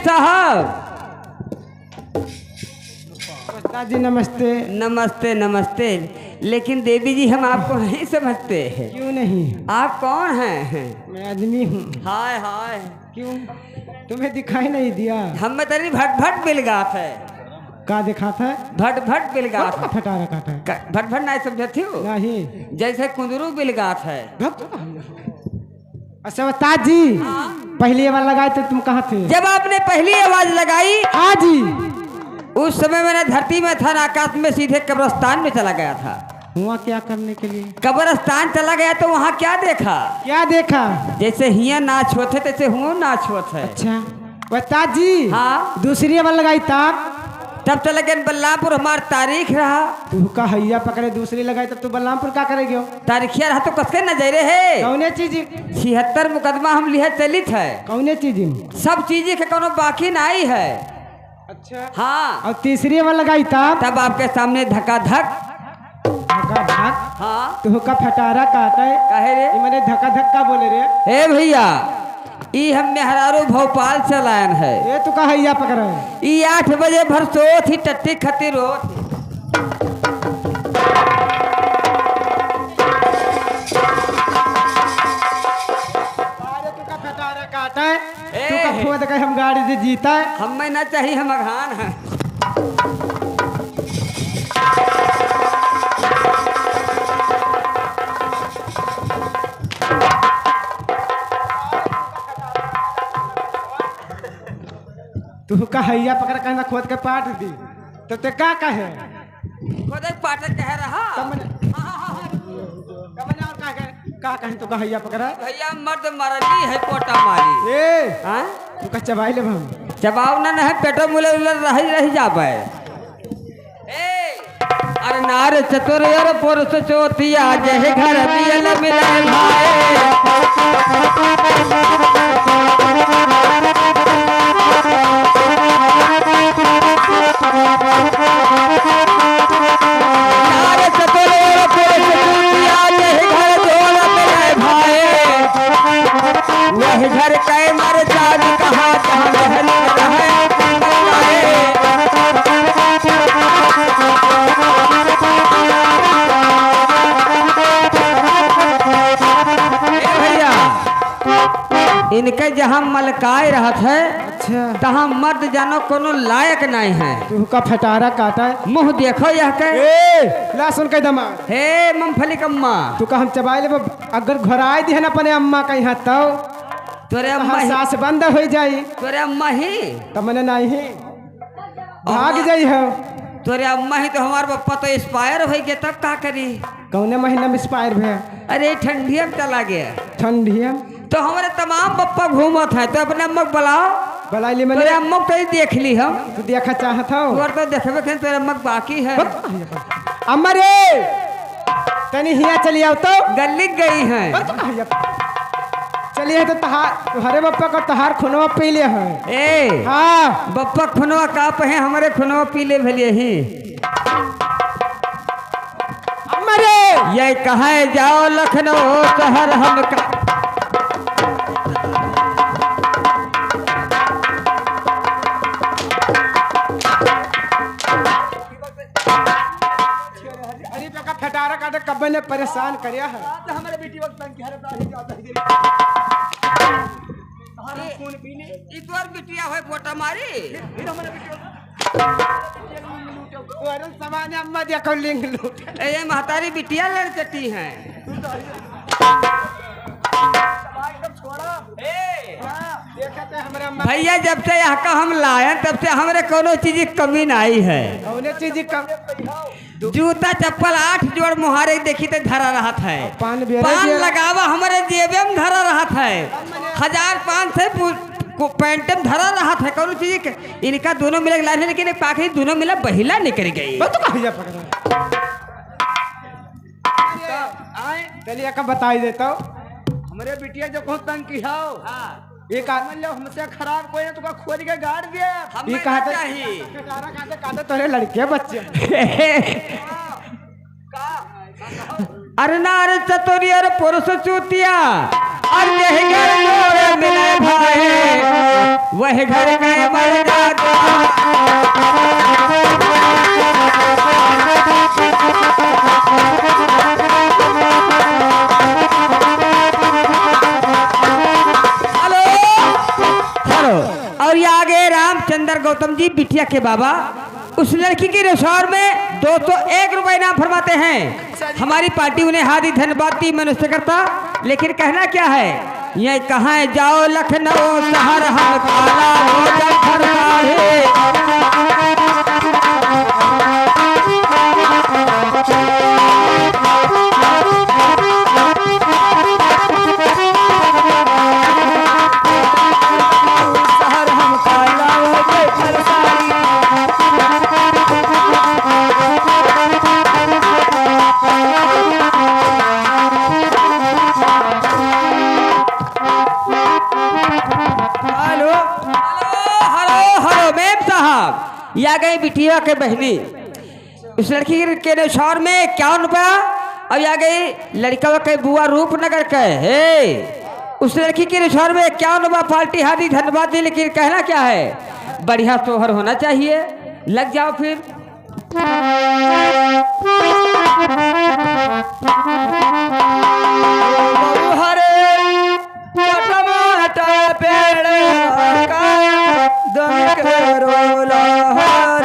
साहब। जी नमस्ते। नमस्ते नमस्ते, लेकिन देवी जी हम आपको नहीं समझते हैं। क्यों नहीं? आप कौन हैं? मैं आदमी हूँ। हाय हाय, क्यों तुम्हें दिखाई नहीं दिया? हमें तरी भट भट मिल गया था। का देखा था? भट भट मिल गया था। फटा रखा था। भट भट नहीं समझती हो? नहीं। जैसे कुंदरू मिल गया था। अच्छा बता जी, पहली आवाज लगाई तो तुम कहाँ थे? जब आपने पहली आवाज लगाई, हाँ जी, उस समय मैंने धरती में था, आकाश में सीधे कब्रिस्तान में चला गया था। हुआ क्या करने के लिए? कब्रिस्तान चला गया तो वहाँ क्या देखा? क्या देखा? जैसे हिया नाच होते तैसे हुआ नाच होते। अच्छा बता जी। हाँ। दूसरी आवाज लगाई तब चले गए बल्लामपुर, हमार तारीख रहा। तू का हैया पकड़े दूसरी लगाई तब तू बल्लामपुर का करेगी? तारीखिया रहा तो कसके नजरे है। कौने चीज? 76 मुकदमा हम लिया चलित है। कौने चीज? सब चीजें के कोनो बाकी नहीं है। अच्छा हाँ। और तीसरी आवाज लगाई तब आपके सामने धक्का धक। धक्का धक? हाँ। तू का फटारा कहता है? कहे रे? मैंने धक्का धक्का बोले रे। ए भैया, ई हम मेहरारू भोपाल चलायन है। ये तू का हैया पकड़ा है? ई 8 बजे भर सो थी, टट्टी खती रो थी। तू का फटारा काटा है? ए। तू का खोद के हम गाड़ी से जीता है? हमें ना चाहिए, हम अघान है। तू का हैया पकड़ कहना खोद के पाट दी तो ते का कहे? खुद एक पाठक कह रहा। का कहे तू का हैया पकड़ा? भैया मर्द मरनी है, पोटा मारी। ए हाँ? तू का चबाई ले हम। जवाब ना है, पेटो मुले रही जाबे। अरे नार चतुर यार पुरुष चोतिया, जय घर मिल मिले भाई। नार चतुर यार पुरुष चोतिया, जय घर जोड़ मिले भाई। वही घर कै मर जाग कहा जहाँ महल रहे। इनके जहाँ मलकाए रहत है, अच्छा तहाँ मर्द जानो कोनो लायक नहीं है। तू का फटारा काटा है? मुंह देखो यह के। ए ला सुन के दमा। हे मूंगफली कम्मा, तू का हम चबाई ले अगर घर आए दी है ना अपने अम्मा का यहाँ तो तोरे अम्मा ही, सास बंद हो जाई। तोरे अम्मा ही, तो मैंने नहीं भाग जाई है। तोरे अम्मा ही तो हमार पप्पा तो एक्सपायर हो गए, तब का करी? कौने महीना में एक्सपायर भैया? अरे ठंडिया में चला गया। ठंडिया तो हमारे तमाम पप्पा घूमत है, तो अपने अम्मा को बुलाओ। बुलाई ली तोरे मैंने। अम्मा को तो देख ली हम। तू देखा चाहत हो? और तो देखबे कहीं तोरे अम्मा बाकी है। अम्मा रे तनी हिया चली आओ तो। गली गई है। चलिए तो तुम्हारे बप्पा का तहार खुनवा पी ले है। ए हाँ बप्पा खुनवा का पहे, हमारे खुनवा पी ले भलिए ही। अम्मा रे ये कहे जाओ लखनऊ शहर हम अरे तो का फटारा काटे कब्बे ने परेशान करया है। हमारे बेटी वक्त इतवार बिटिया है पोटा मारी। अरे सामान्य अम्मा देखो लिंग लूट। ये महतारी बिटिया लड़चटी है। भैया जब से यहाँ का हम लाए तब से हमारे कोनो चीज की कमी नहीं है। कौने चीज कम? जूता चप्पल 8 जोड़ मुहारे देखी तो धरा रहत है। पान लगावा हमारे जेबे में धरा रहत है। 1500 पैंट में धरा रहत है। कौन चीज के इनका दोनों मिले लाइन है, लेकिन पाखी दोनों मिला बहिला निकल गई। चलिए का बताई देता हूँ। हमारे बिटिया जो कहूँ तंग की हो। एक आदमी लो हमसे खराब कोई है तो खोद के गाड़ दिया। हमें कहते चाहिए काटे तोरे लड़के बच्चे। अरे ना अरे चतुरी अरे पुरुष चूतिया, और यही घर जोड़े मिले भाई। वह घर गए मर्दाना। और ये आगे रामचंद्र गौतम जी बिटिया के बाबा उस लड़की के रिसोर्ट में 201 रुपए इनाम फरमाते हैं। हमारी पार्टी उन्हें हार्दिक धन्यवाद दी मनुष्य करता, लेकिन कहना क्या है, ये कहाँ जाओ लखनऊ शहर हम काला हो जफर या गई बिटिया के बहनी उस लड़की के रिसोर्ट में 51 रुपया। और या गई लड़का के बुआ रूपनगर के हे उस लड़की के रिसोर्ट में 51 रुपया। पार्टी हार्दिक धन्यवाद दी, लेकिन कहना क्या है, बढ़िया सोहर होना चाहिए। लग जाओ फिर। पेड़ का दम करो